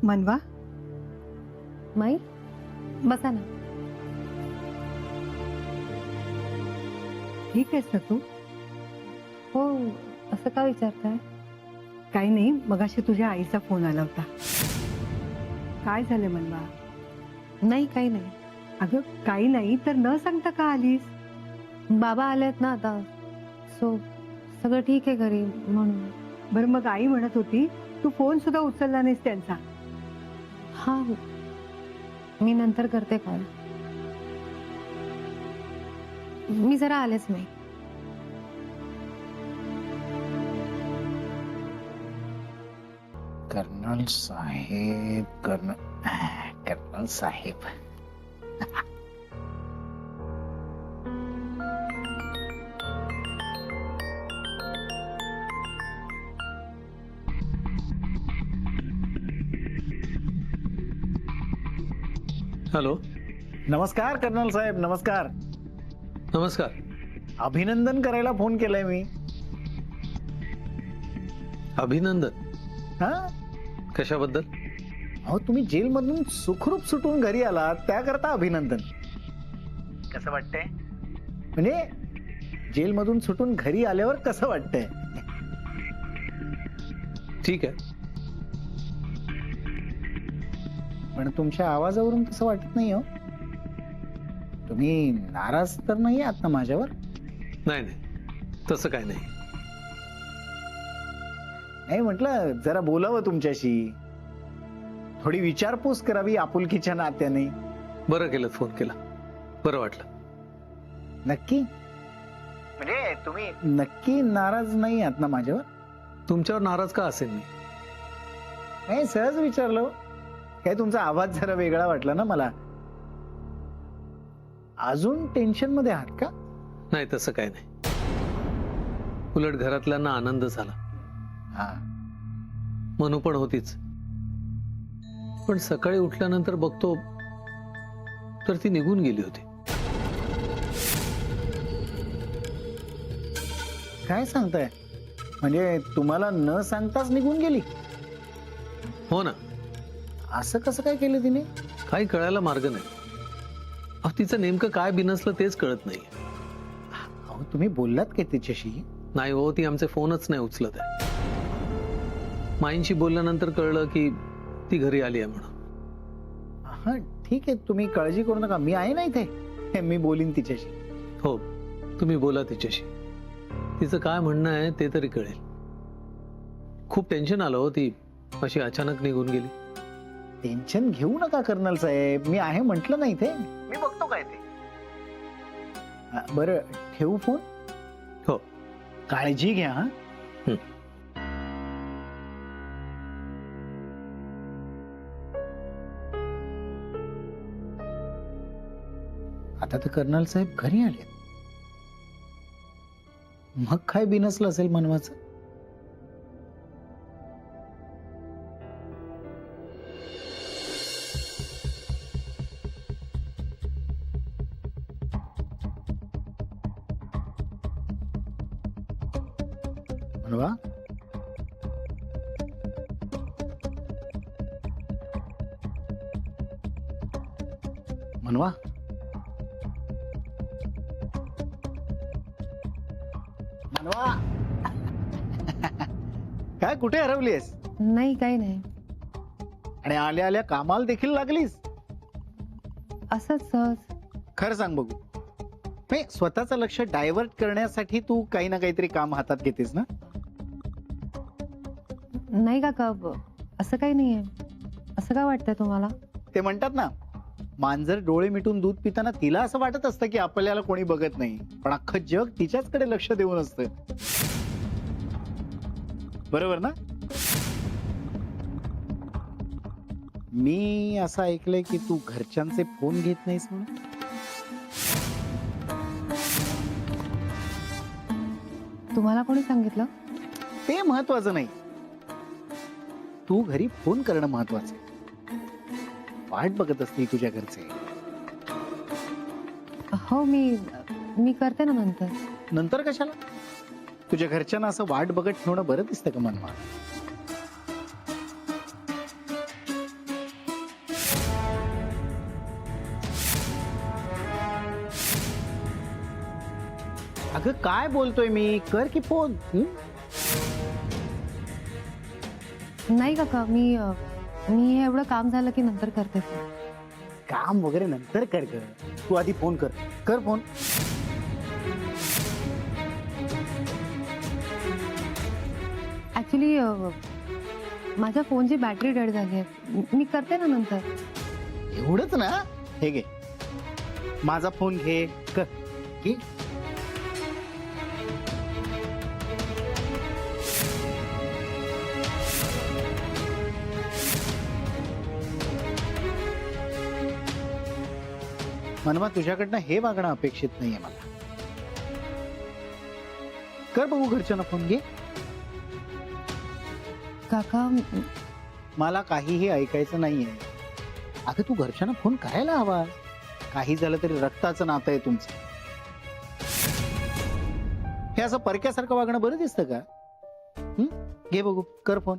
मनवा, माई बसा ना. ठीक आहेस ना तू? हो, असं का विचारताय? काही नाही, मगाशी तुझ्या आईचा फोन आला होता. काय झालं मनवा? नाही, काही नाही. अगं काही नाही तर न सांगता का आलीस? बाबा आलेत ना आता, सो सगळं ठीक आहे घरी म्हणून. बरं मग आई म्हणत होती तू फोन सुद्धा उचलला नाहीस त्यांचा. हा, मी नंतर करते कॉल. मी जरा आलेच नाही. कर्नल साहेब, कर्नल साहेब. हॅलो. नमस्कार कर्नल साहेब, नमस्कार. नमस्कार. अभिनंदन करायला फोन केलाय मी. अभिनंदन? हा, कशाबद्दल? अहो तुम्ही जेलमधून सुखरूप सुटून घरी आलात त्याकरता अभिनंदन. कसं वाटतंय? म्हणजे जेलमधून सुटून घरी आल्यावर कसं वाटतंय? ठीक आहे. पण तुमच्या आवाजावरून तसं वाटत नाही हो. तुम्ही नाराज तर नाही आहात ना माझ्यावर? नाही नाही, तसं काय नाही. नाही, म्हटलं जरा बोलावं तुमच्याशी, थोडी विचारपूस करावी आपुलकीच्या नात्याने. बरं केलं फोन केला, बरं वाटलं. नक्की? म्हणजे तुम्ही नक्की नाराज नाही आहात ना माझ्यावर? तुमच्यावर नाराज का असेल मी? नाही, सहज विचारलं. काय तुमचा आवाज जरा वेगळा वाटला ना मला. अजून टेन्शन मध्ये आहात का? नाही, तसं काय नाही. उलट घरातल्यांना आनंद झाला. हा, मनू पण होतीच, पण सकाळी उठल्यानंतर बघतो तर ती निघून गेली होती. काय सांगताय? म्हणजे तुम्हाला न सांगताच निघून गेली? हो ना. असं कसं काय केलं तिने? काही कळायला मार्ग नाही. अहो, तिचं नेमकं काय बिनसलं तेच कळत नाही. अहो तुम्ही बोललात का तिच्याशी? नाही हो, ती आमचे फोनच नाही उचलत आहे. माईंशी बोलल्यानंतर कळलं की ती घरी आली आहे म्हणून. हा ठीक आहे, तुम्ही काळजी करू नका, मी आहे ना इथे. मी बोलीन तिच्याशी. हो, तुम्ही बोला तिच्याशी. तिचं काय म्हणणं आहे ते तरी कळेल. खूप टेन्शन आलं हो, ती अशी अचानक निघून गेली. टेन्शन घेऊ नका कर्नल साहेब, मी आहे म्हटलं ना इथे. मी बघतो काय ते. बरं ठेवू फोन? हो. काळजी घ्या. हा, आता तर कर्नल साहेब घरी आले. मग काय बिनसलं असेल मनवाचं? मनवा, मनवा, मनवा. काय कुठे हरवलीस? नाही, काही नाही. आणि आल्या आल्या कामाला देखील लागलीस? असंच सहज. खरं सांग बघू, नाही स्वतःचं लक्ष डायव्हर्ट करण्यासाठी तू काही ना काहीतरी काम हातात घेतेस ना? नाही काका, असं काही नाहीये. असं का वाटतंय तुम्हाला? ते म्हणतात ना, मांजर डोळे मिटून दूध पिताना तिला असं वाटत असतं की आपल्याला कोणी बघत नाही, पण अख्खं जग तिच्याचकडे लक्ष देऊन असतं. बरोबर ना? मी असं ऐकलंय की तू घरच्यांचे फोन घेत नाहीस म्हणून. तुम्हाला कोणी सांगितलं? ते महत्वाचं नाही, तू घरी फोन करणं महत्वाचं आहे. वाट बघत असते तुझ्या घरचे. हो, मी करते ना नंतर. नंतर कशाला? तुझ्या घरच्यांना असं वाट बघत ठेवणं बरं दिसतं का मनवा? अगं काय बोलतोय मी, कर की फोन. नाही काका, मी हे एवढं काम झालं की नंतर करते phone. काम वगैरे नंतर कर ग, तू आधी फोन कर. कर फोन. ऍक्च्युली माझ्या फोनची बॅटरी डेड झाली आहे. मी करते ना नंतर. एवढंच ना, हे घे माझा फोन घे, कर घे. मनवा, तुझ्याकडनं हे वागणं अपेक्षित नाहीये मला. कर बघू घरच्यांना फोन. घे. काका, मला काहीही ऐकायचं नाहीये. अगं तू घरच्यांना फोन करायला हवा. काही झालं तरी रक्ताचं नातं आहे तुमचं. हे असं परक्यासारखं वागणं बरं दिसतं का? घे बघू, कर फोन.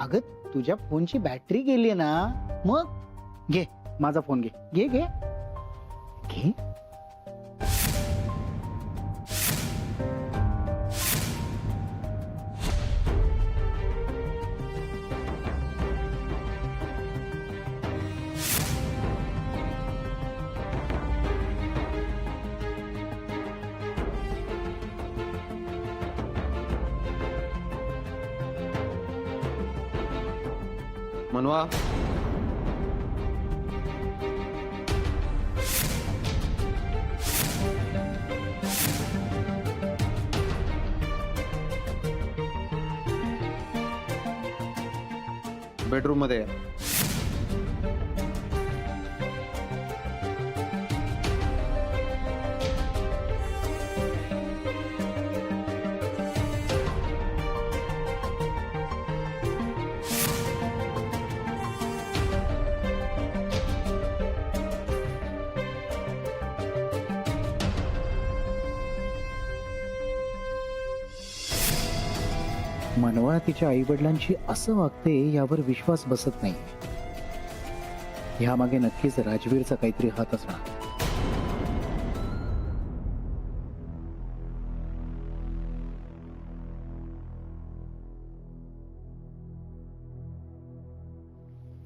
अगं तुझ्या फोनची बॅटरी गेली ना, मग घे माझा फोन. घे घे घे घे. मनवा, बेडरूम मध्ये या. मनवा तिच्या आई वडिलांशी असं वागते यावर विश्वास बसत नाही. ह्यामागे नक्कीच राजवीरचा काहीतरी हात असणार.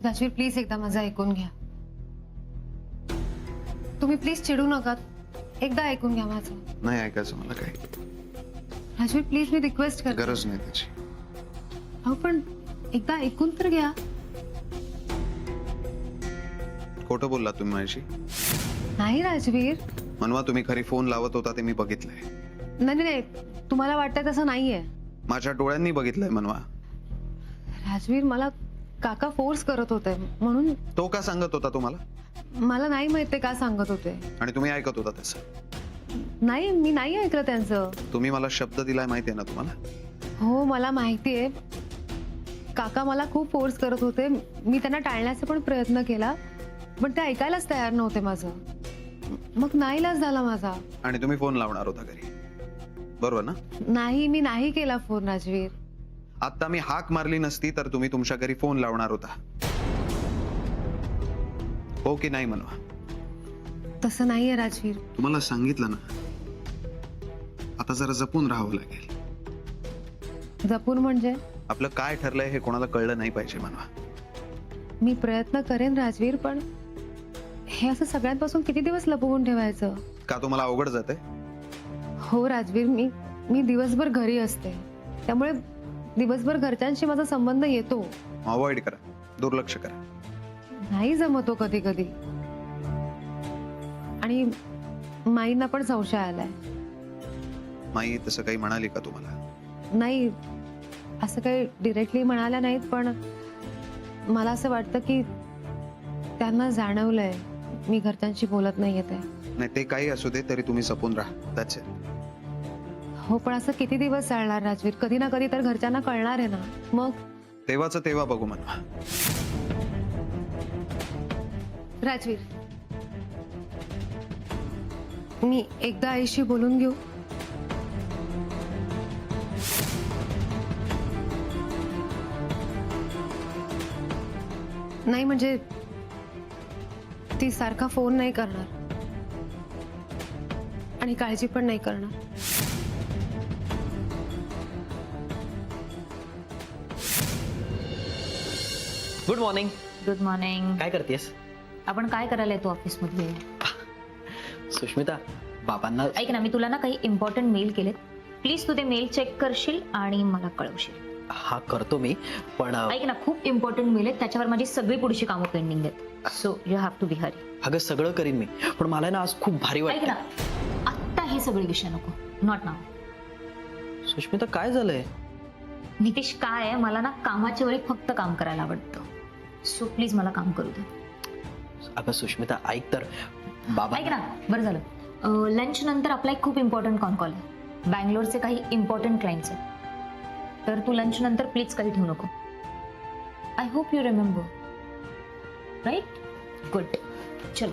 राजवीर, प्लीज एकदा माझं ऐकून घ्या. तुम्ही प्लीज चिडू नका. एकदा ऐकून घ्या माझं. नाही ऐकायचं मला काही. राजवीर, प्लीज मी रिक्वेस्ट करते. गरज नाही त्याची. अहो पण एकदा ऐकून तर घ्या. खोटं बोलला तुम्ही माझ्याशी. नाही राजवीर. मनवा, तुम्ही खरी फोन लावत होता ते मी बघितलंय. नाही नाही, तुम्हाला वाटतंय तसं नाहीये. माझ्या डोळ्यांनी बघितलंय मनवा. राजवीर, मला काका फोर्स करत होते म्हणून. तो का सांगत होता तुम्हाला? मला नाही माहित ते का सांगत होते. आणि तुम्ही ऐकत होता त्याचं? नाही, मी नाही ऐकलं त्यांचं. तुम्ही मला शब्द दिलाय माहितीये ना तुम्हाला? हो, मला माहितीये. काका मला खूप फोर्स करत होते. मी त्यांना टाळण्याचा पण प्रयत्न केला, पण ते ऐकायलाच तयार नव्हते माझं. मग नाईलाज झाला माझा. आणि तुम्ही फोन लावणार होता घरी, बरोबर ना? नाही, मी नाही केला फोन राजवीर. आता मी हाक मारली नसती तर तुम्ही तुमच्या घरी फोन लावणार होता, हो की नाही मनवा? तसं नाहीये राजवीर. तुम्हाला सांगितलं ना, आता जरा जपून राहावं लागेल. जपून म्हणजे? आपलं काय ठरलंय हे कोणाला कळलं नाही पाहिजे मनवा. मी प्रयत्न करेन राजवीर, पण हे असं सगळ्यांपासून किती दिवस लपवून ठेवायचं? का तुम्हाला अवघड जाते? हो राजवीर, मी दिवसभर घरी असते, त्यामुळे दिवसभर घरच्यांशी माझा संबंध येतो. अवॉइड करा, दुर्लक्ष करा. नाही जमतो कधी कधी. आणि माईंना पण संशय आलाय. माई तसं काही म्हणाली का तुम्हाला? नाही, असं काही डिरेक्टली म्हणाल्या नाहीत, पण मला असं वाटतं की त्यांना जाणवलंय मी घरच्यांशी बोलत नाहीये ते. नाही, ते काही असू दे, तरी तुम्ही जपून राहा. That's it. हो, पण असं किती दिवस चालणार राजवीर? कधी ना कधी तर घरच्यांना कळणार आहे ना. मग तेव्हाच तेव्हा बघू मनवा. राजवीर, मी एकदा आईशी बोलून घेऊ. नाही म्हणजे ती सारखा फोन नाही करणार. आणि काळजी पण नाही करणार. Good morning. Good morning. काय करतेस? आपण काय करायला येतो ऑफिसमध्ये? सुष्मिता, बाबांना ऐक ना, मी तुला ना काही इम्पॉर्टंट मेल केलेत. प्लीज तू ते मेल चेक करशील आणि मला कळवशील. हा करतो मी, पण ऐक ना, खूप इम्पॉर्टंट मेल आहेत, त्याच्यावर माझी सगळी पुढची कामं पेंडिंग आहेत. So you have to be Hari. अगं सगळं करीन मी, पण मला ना आज खूप भारी ऐक ना, वाटतं. आत्ता हे सगळे विषय नको. नॉट नाव. सुष्मिता काय झालंय? नितीश, काय आहे, मला ना कामाच्या वेळी फक्त काम करायला आवडतं. सो प्लीज मला काम करू दे. अगं सुष्मिता ऐक तर, बाबा ऐक ना, बरं झालं, लंच नंतर आपला एक खूप इम्पॉर्टंट कॉल आहे. बँगलोरचे काही इम्पॉर्टंट क्लायंट्स आहेत, तर तू लंच नंतर प्लीज काही ठेवू नको. I hope you remember. Right? Good. चल,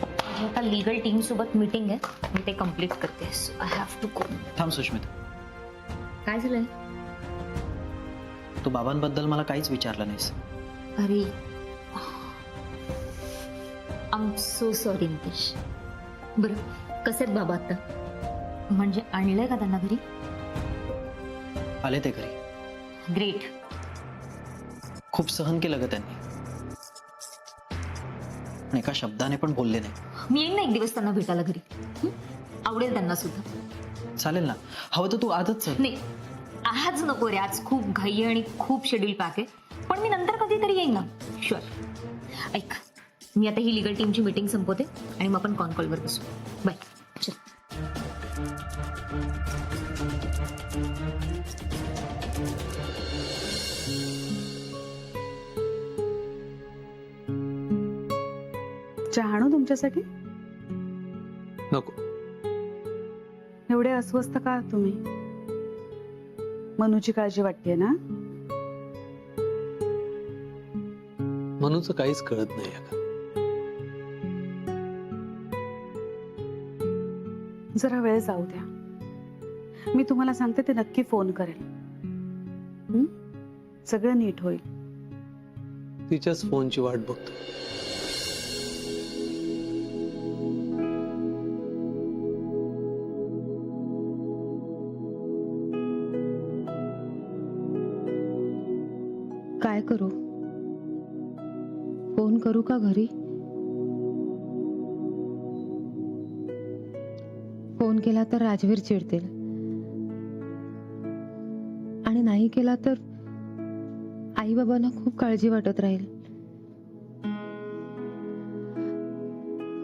माझी आता लिगल टीम सोबत मीटिंग आहे, मी ते कम्प्लीट करते. I have to go. थांब सुष्मिता, काय झालंय? तू बाबांबद्दल मला काहीच विचारलं नाहीस. अरे, I am so sorry Nitish. बरं, कसे आहेत बाबा आता? म्हणजे आणलंय का त्यांना घरी? आले ते घरी. ग्रेट. खूप सहन केलं ग त्यांनी, पण एका शब्दाने पण बोलले नाही. मी येईन ना एक दिवस त्यांना भेटायला घरी. आवडेल त्यांना सुद्धा. चालेल ना, हवं तर तू आजच चल. नाही, आज नको रे, आज खूप घाई आहे आणि खूप शेड्यूल पॅक आहे. पण मी नंतर कधीतरी येईन ना, शुअर. ऐक, मी आता ही लिगल टीमची मीटिंग संपवते आणि मग आपण कॉलवर बसू. बाय. चल. चहा आणू तुमच्यासाठी? नको. एवढे अस्वस्थ का तुम्ही? मनूची काळजी वाटते ना? मनूचं काहीच कळत नाही अगं. जरा वेळ जाऊ द्या, मी तुम्हाला सांगते ते नक्की फोन करेल. सगळं नीट होईल. तिच्याच फोनची वाट बघतो. काय करू? फोन करू का घरी? फोन केला तर राजवीर चिडतील आणि नाही केला तर आई बाबांना खूप काळजी वाटत राहील.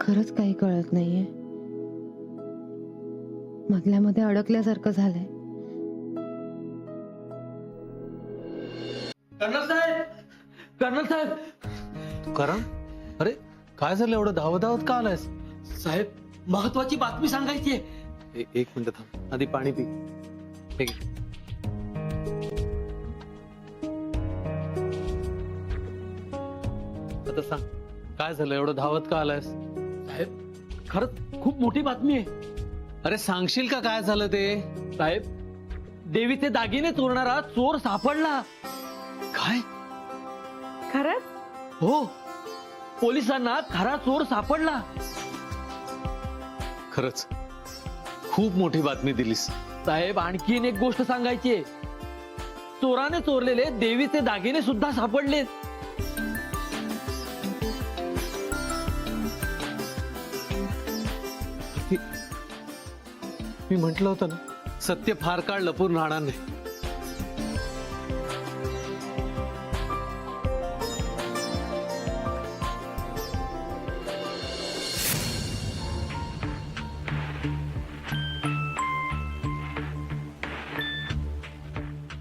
खरंच काही कळत नाहीये. मधल्या मध्ये अडकल्यासारखं झालंय. कर्नल साहेब, कर्नल साहेब. करण, अरे काय झालं, एवढं धावत धावत का आलायस? साहेब, महत्वाची बातमी सांगायची आहे. एक मिनिट थांब, आधी पाणी पी. ठीक आहे. आता सांग, काय झालं, एवढं धावत का आलायस? साहेब, खरंच खूप मोठी बातमी आहे. अरे सांगशील का काय झालं ते? साहेब, देवीचे दागिने चोरणारा चोर सापडला. काय? खरंच? हो, पोलिसांना खरा चोर सापडला. खरंच खूप मोठी बातमी दिलीस. साहेब, आणखीन एक गोष्ट सांगायची आहे. चोराने चोरलेले देवीचे दागिने सुद्धा सापडले. मी म्हंटल होतं ना, सत्य फार काळ लपून राहणार नाही.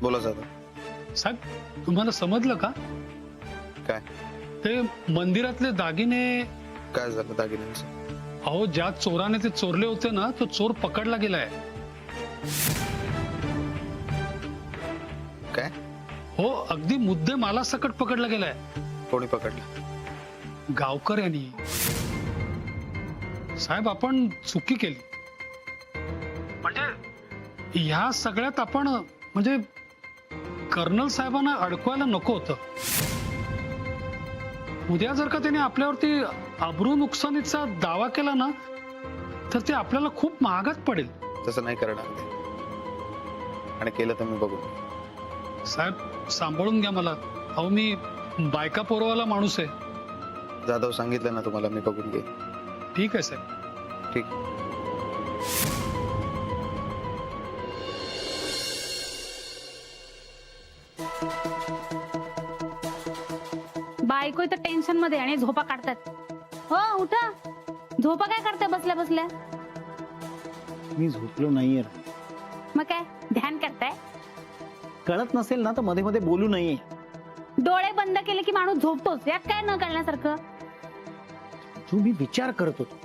बोला दादा. साहेब, तुम्हाला समजलं का? काय? ते मंदिरातले दागिने. काय झालं दागिन्यांचं? अहो, ज्या चोराने ते चोरले होते ना, तो चोर पकडला गेलाय. काय? हो, अगदी मुद्दे माला सकट पकडला गेलाय. कोणी पकडलं? गावकऱ्यांनी. साहेब, आपण चुकी केली. म्हणजे ह्या सगळ्यात आपण म्हणजे कर्नल साहेबांना अडकवायला नको होतं. उद्या जर का त्याने आपल्यावरती अब्रू नुकसानीचा दावा केला ना, तर ते आपल्याला खूप महागात पडेल. तसं नाही करणार ते, आणि केलं तर मी बघू. साहेब सांभाळून घ्या मला. अहो मी बायका पोरवाला माणूस आहे. जाधव सांगितलं ना तुम्हाला, मी बघून घे. ठीक आहे साहेब. ठीक. बायको इथं टेन्शन मध्ये आणि झोपा काढतात. हो उठा, झोपा काय करताय बसल्या बसल्या? मी झोपलो नाहीये. मग काय ध्यान करताय? कळत नसेल ना तर मध्ये मध्ये बोलू नये. डोळे बंद केले की माणूस झोपतोच, यात काय न कळण्यासारखं? तू मी विचार करत होतो.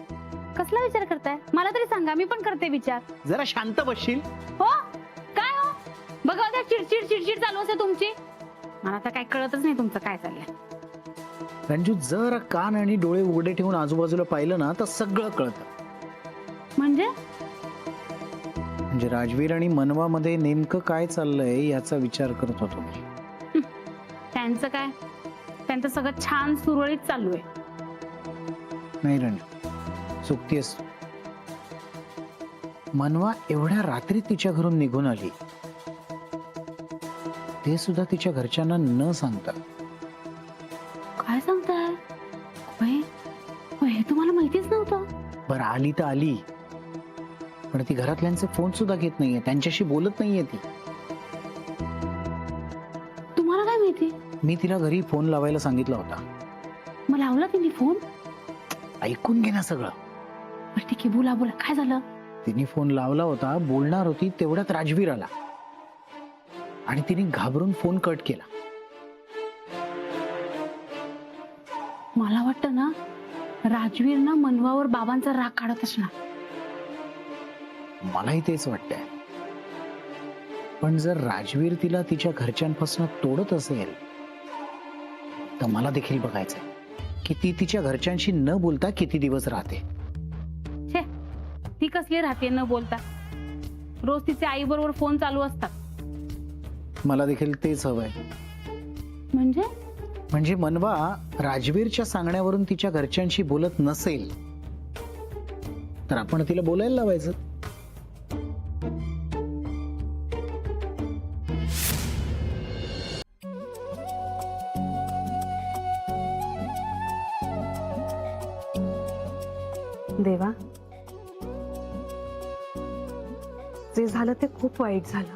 कसला विचार करताय मला तरी सांगा, मी पण करते विचार. जरा शांत बसशील? हो काय हो, बघा त्या चिडचिड चिडचिड चालू असते तुमची. मला तर काय कळतच नाही तुमचं काय चाललंय. रंजू, जरा कान आणि डोळे उघडे ठेवून आजूबाजूला पाहिलं ना तर सगळं कळतं. म्हणजे म्हणजे राजवीर आणि मनवामध्ये नेमकं काय चाललंय याचा विचार करत होतो मी. त्यांचं काय, त्यांचं सगळं छान सुरळीत चालू आहे. नाही रंजू, चुकतेस. मनवा एवढ्या रात्री तिच्या घरून निघून आली, ते सुद्धा तिच्या घरच्यांना न सांगता. काय सांगताय? हे तुम्हाला माहितीच नव्हतं? बरं, आली तर आली, पण ती घरातल्यांचे फोन सुद्धा घेत नाहीये, त्यांच्याशी बोलत नाहीये ती. तुम्हाला काय माहिती? मी तिला घरी फोन लावायला सांगितला होता. मग लावला तिने फोन? ऐकून घे ना सगळं. बरं ठीक आहे, बोला बोला, काय झालं? तिने फोन लावला होता, बोलणार होती, तेवढ्यात राजवीर आला आणि तिने घाबरून फोन कट केला. मला वाटतं ना, राजवीर ना मनवावर बाबांचा राग काढत असणार. मलाही तेच वाटतंय. पण जर राजवीर तिला तिच्या घरच्यांपासून तोडत असेल तर मला देखील बघायचंय की ती तिच्या घरच्यांशी न बोलता किती दिवस राहते. छे, ती कसली राहते न बोलता? रोज तिचे आई बरोबर फोन चालू असतात. मला देखील तेच हवंय. म्हणजे मनवा राजवीरच्या सांगण्यावरून तिच्या घरच्यांशी बोलत नसेल तर आपण तिला बोलायला लावायचं. देवा, जे झालं ते खूप वाईट झालं,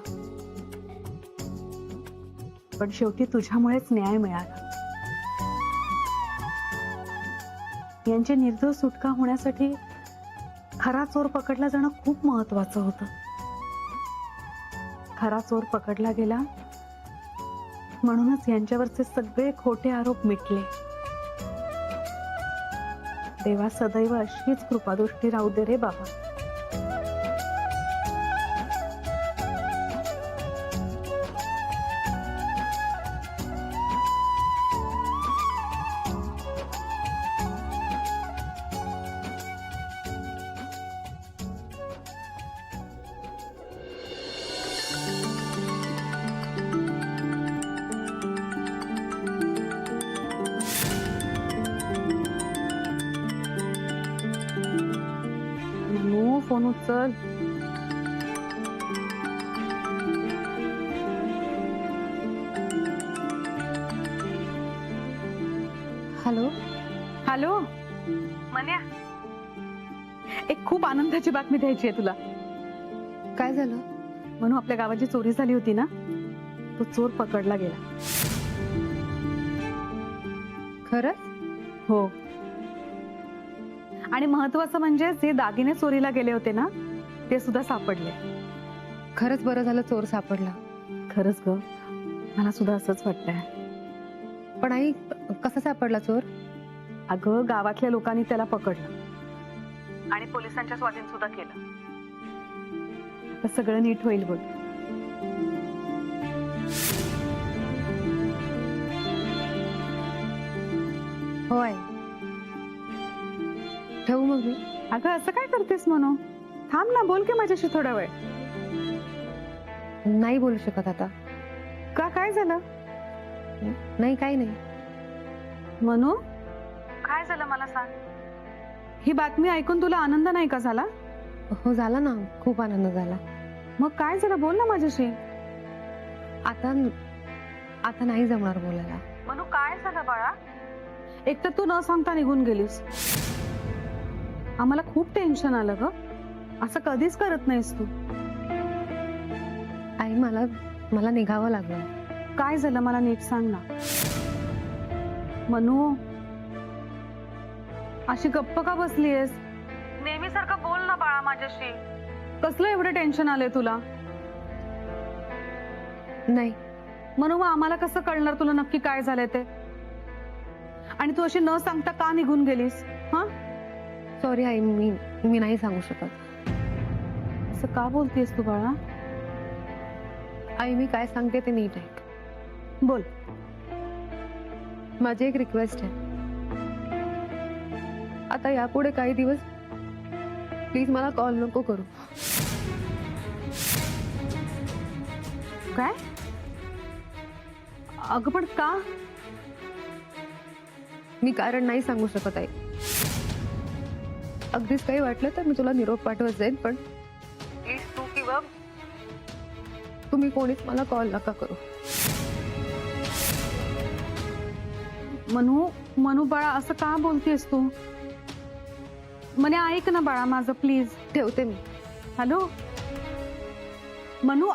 पण शेवटी तुझ्यामुळेच न्याय मिळाला. यांची निर्दोष सुटका होण्यासाठी खरा चोर पकडला जाणं खूप महत्वाचं होतं. खरा चोर पकडला गेला म्हणूनच यांच्यावरचे सगळे खोटे आरोप मिटले. देवा, सदैव अशीच कृपादृष्टी राहू दे रे बाबा. नो, फोन उचल. हॅलो. हॅलो मन्या, एक खूप आनंदाची बातमी द्यायची आहे तुला. काय झालं? म्हणून आपल्या गावाची चोरी झाली होती ना, तो चोर पकडला गेला. खरंच? हो, आणि महत्वाचं म्हणजे जे दागिने चोरीला गेले होते ना ते सुद्धा सापडले. खरंच बरं झालं चोर सापडला. खरंच ग, मला सुद्धा असंच वाटतंय. पण आई, कसा सापडला चोर? अगं, गावातल्या लोकांनी त्याला पकडलं आणि पोलिसांच्या स्वाधीन सुद्धा केलं. आता सगळं नीट होईल बघ. होय. ठेवू मग मी? अगं, असं काय करतेस म्हणून? थांब ना, बोल की माझ्याशी थोडा वेळ. नाही बोलू शकत आता. का, काय झालं? नाही, काही नाही. म्हणू काय झालं मला सांग. ही बातमी ऐकून तुला आनंद नाही का झाला? हो झाला ना, खूप आनंद झाला. मग काय जरा बोल ना माझ्याशी. आता आता नाही जमणार बोलायला. मनू काय झालं बाळा? एक तर तू न सांगता निघून गेलीस. आम्हाला खूप टेन्शन आलं ग. असं कधीच करत नाहीस तू. आई मला निघावं लागलं. काय झालं मला नीट सांग ना. मनू अशी गप्प का बसलीयस? नेहमी सारखं बोल ना बाळा माझ्याशी. कसलं एवढं टेन्शन आलंय तुला? नाही, मनू मग आम्हाला कसं कळणार तुला नक्की काय झालंय ते? आणि तू अशी न सांगता का निघून गेलीस? हा, सॉरी आई, मी नाही सांगू शकत. असं का बोलतेस तू बाळा? आई मी काय सांगते ते नीट ऐक. बोल. माझी एक रिक्वेस्ट आहे. आता यापुढे काही दिवस प्लीज मला कॉल नको करू. काय? अगं पण का? मी कारण नाही सांगू शकत आई. अगदीच काही वाटलं तर मी तुला निरोप पाठवत जाईन, पण प्लीज तू किंवा तुम्ही कोणीच मला कॉल नका करू. मनू बाळा असं का बोलतेस तू? मने ऐक ना बाळा माझं प्लीज. ठेवते मी. हॅलो मनू